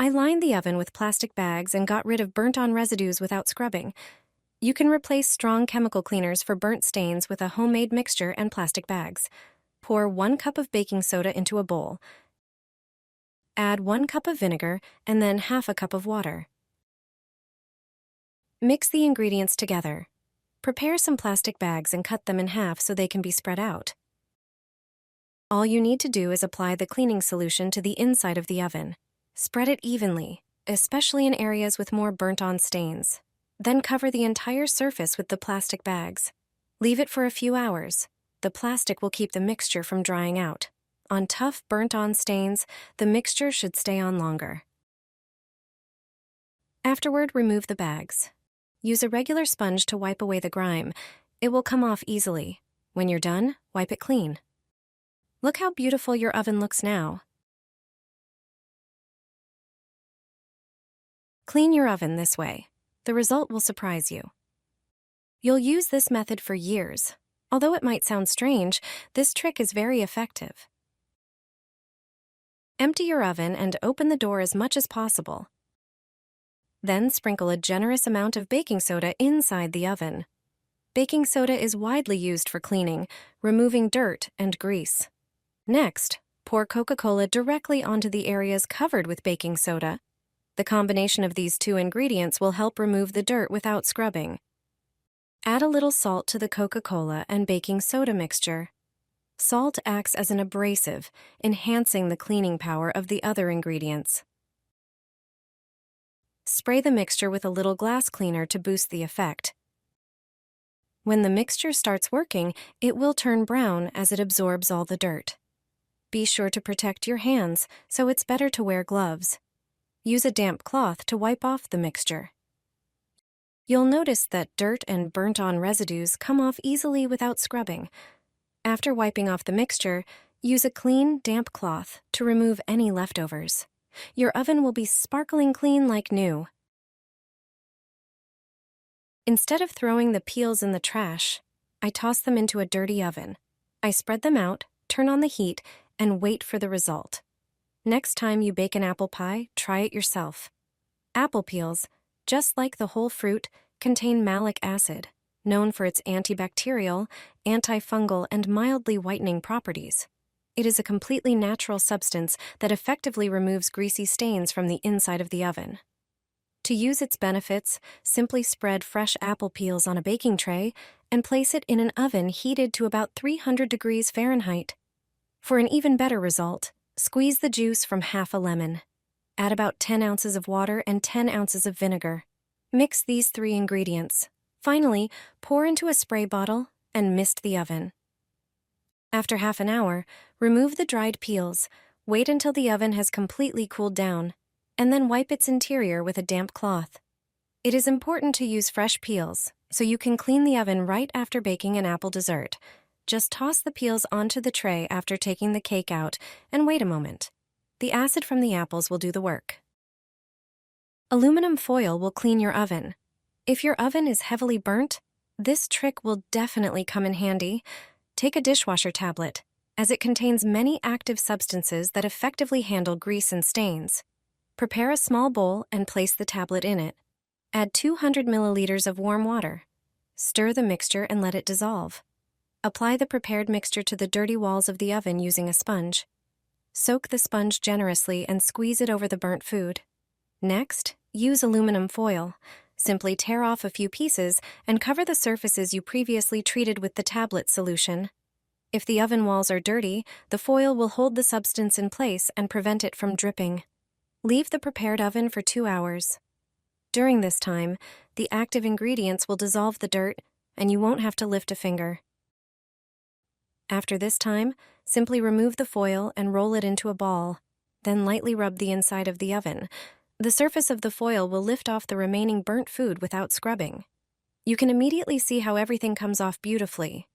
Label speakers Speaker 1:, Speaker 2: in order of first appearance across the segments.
Speaker 1: I lined the oven with plastic bags and got rid of burnt-on residues without scrubbing. You can replace strong chemical cleaners for burnt stains with a homemade mixture and plastic bags. Pour 1 cup of baking soda into a bowl. Add 1 cup of vinegar and then half a cup of water. Mix the ingredients together. Prepare some plastic bags and cut them in half so they can be spread out. All you need to do is apply the cleaning solution to the inside of the oven. Spread it evenly, especially in areas with more burnt-on stains. Then cover the entire surface with the plastic bags. Leave it for a few hours. The plastic will keep the mixture from drying out. On tough, burnt-on stains, the mixture should stay on longer. Afterward, remove the bags. Use a regular sponge to wipe away the grime. It will come off easily. When you're done, wipe it clean. Look how beautiful your oven looks now. Clean your oven this way. The result will surprise you. You'll use this method for years. Although it might sound strange, this trick is very effective. Empty your oven and open the door as much as possible. Then sprinkle a generous amount of baking soda inside the oven. Baking soda is widely used for cleaning, removing dirt and grease. Next, pour Coca-Cola directly onto the areas covered with baking soda. The combination of these two ingredients will help remove the dirt without scrubbing. Add a little salt to the Coca-Cola and baking soda mixture. Salt acts as an abrasive, enhancing the cleaning power of the other ingredients. Spray the mixture with a little glass cleaner to boost the effect. When the mixture starts working, it will turn brown as it absorbs all the dirt. Be sure to protect your hands, so it's better to wear gloves. Use a damp cloth to wipe off the mixture. You'll notice that dirt and burnt-on residues come off easily without scrubbing. After wiping off the mixture, use a clean, damp cloth to remove any leftovers. Your oven will be sparkling clean like new. Instead of throwing the peels in the trash, I toss them into a dirty oven. I spread them out, turn on the heat, and wait for the result. Next time you bake an apple pie, try it yourself. Apple peels, just like the whole fruit, contain malic acid, known for its antibacterial, antifungal, and mildly whitening properties. It is a completely natural substance that effectively removes greasy stains from the inside of the oven. To use its benefits, simply spread fresh apple peels on a baking tray and place it in an oven heated to about 300 degrees Fahrenheit. For an even better result, squeeze the juice from half a lemon. Add about 10 ounces of water and 10 ounces of vinegar. Mix these 3 ingredients. Finally, pour into a spray bottle and mist the oven. After half an hour, remove the dried peels, wait until the oven has completely cooled down, and then wipe its interior with a damp cloth. It is important to use fresh peels, so you can clean the oven right after baking an apple dessert. Just toss the peels onto the tray after taking the cake out and wait a moment. The acid from the apples will do the work. Aluminum foil will clean your oven. If your oven is heavily burnt, this trick will definitely come in handy. Take a dishwasher tablet, as it contains many active substances that effectively handle grease and stains. Prepare a small bowl and place the tablet in it. Add 200 milliliters of warm water. Stir the mixture and let it dissolve. Apply the prepared mixture to the dirty walls of the oven using a sponge. Soak the sponge generously and squeeze it over the burnt food. Next, use aluminum foil. Simply tear off a few pieces and cover the surfaces you previously treated with the tablet solution. If the oven walls are dirty, the foil will hold the substance in place and prevent it from dripping. Leave the prepared oven for 2 hours. During this time, the active ingredients will dissolve the dirt, and you won't have to lift a finger. After this time, simply remove the foil and roll it into a ball. Then lightly rub the inside of the oven. The surface of the foil will lift off the remaining burnt food without scrubbing. You can immediately see how everything comes off beautifully.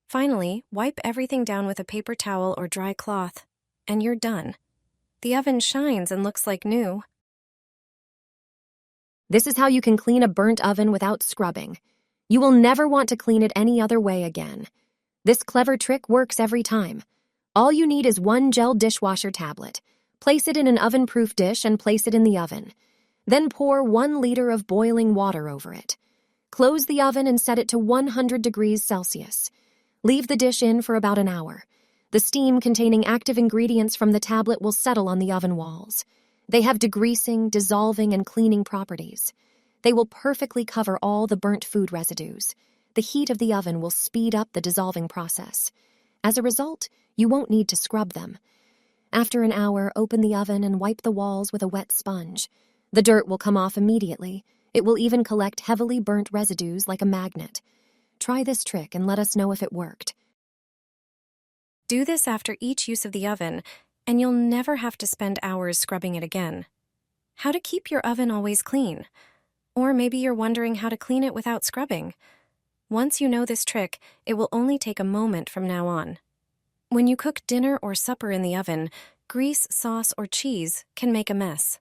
Speaker 1: Finally, wipe everything down with a paper towel or dry cloth, and you're done. The oven shines and looks like new.
Speaker 2: This is how you can clean a burnt oven without scrubbing. You will never want to clean it any other way again. This clever trick works every time. All you need is 1 gel dishwasher tablet. Place it in an oven-proof dish and place it in the oven. Then pour 1 liter of boiling water over it. Close the oven and set it to 100 degrees Celsius. Leave the dish in for about an hour. The steam containing active ingredients from the tablet will settle on the oven walls. They have degreasing, dissolving, and cleaning properties. They will perfectly cover all the burnt food residues. The heat of the oven will speed up the dissolving process. As a result, you won't need to scrub them. After an hour, open the oven and wipe the walls with a wet sponge. The dirt will come off immediately. It will even collect heavily burnt residues like a magnet. Try this trick and let us know if it worked.
Speaker 1: Do this after each use of the oven, and you'll never have to spend hours scrubbing it again. How to keep your oven always clean? Or maybe you're wondering how to clean it without scrubbing. Once you know this trick, it will only take a moment from now on. When you cook dinner or supper in the oven, grease, sauce, or cheese can make a mess.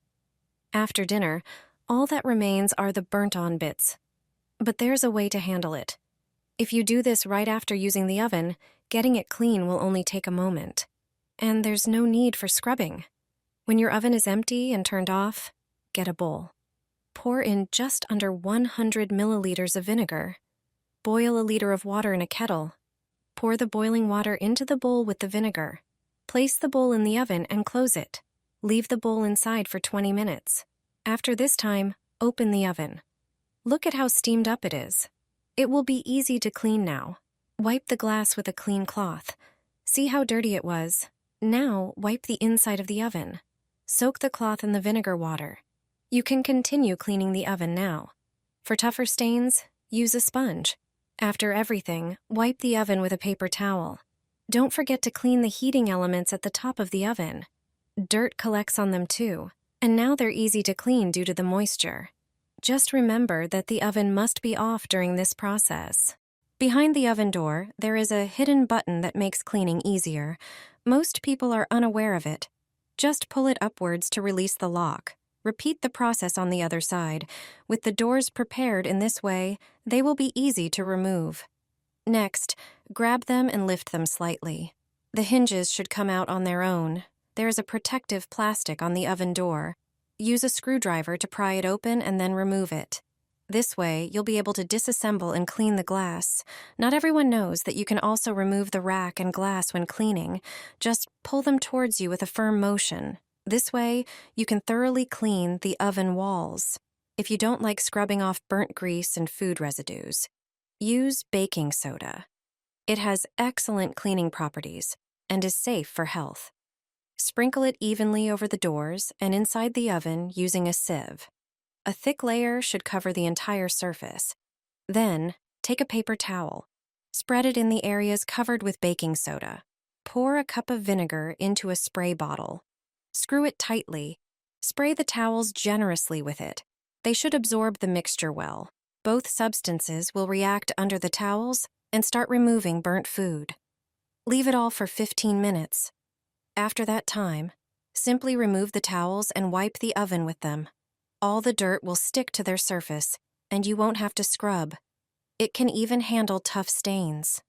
Speaker 1: After dinner, all that remains are the burnt-on bits. But there's a way to handle it. If you do this right after using the oven, getting it clean will only take a moment. And there's no need for scrubbing. When your oven is empty and turned off, get a bowl. Pour in just under 100 milliliters of vinegar. Boil a liter of water in a kettle. Pour the boiling water into the bowl with the vinegar. Place the bowl in the oven and close it. Leave the bowl inside for 20 minutes. After this time, open the oven. Look at how steamed up it is. It will be easy to clean now. Wipe the glass with a clean cloth. See how dirty it was? Now, wipe the inside of the oven. Soak the cloth in the vinegar water. You can continue cleaning the oven now. For tougher stains, use a sponge. After everything, wipe the oven with a paper towel. Don't forget to clean the heating elements at the top of the oven. Dirt collects on them too, and now they're easy to clean due to the moisture. Just remember that the oven must be off during this process. Behind the oven door, there is a hidden button that makes cleaning easier. Most people are unaware of it. Just pull it upwards to release the lock. Repeat the process on the other side. With the doors prepared in this way, they will be easy to remove. Next, grab them and lift them slightly. The hinges should come out on their own. There is a protective plastic on the oven door. Use a screwdriver to pry it open and then remove it. This way, you'll be able to disassemble and clean the glass. Not everyone knows that you can also remove the rack and glass when cleaning. Just pull them towards you with a firm motion. This way, you can thoroughly clean the oven walls. If you don't like scrubbing off burnt grease and food residues, use baking soda. It has excellent cleaning properties and is safe for health. Sprinkle it evenly over the doors and inside the oven using a sieve. A thick layer should cover the entire surface. Then, take a paper towel. Spread it in the areas covered with baking soda. Pour a cup of vinegar into a spray bottle. Screw it tightly. Spray the towels generously with it. They should absorb the mixture well. Both substances will react under the towels and start removing burnt food. Leave it all for 15 minutes. After that time, simply remove the towels and wipe the oven with them. All the dirt will stick to their surface, and you won't have to scrub. It can even handle tough stains.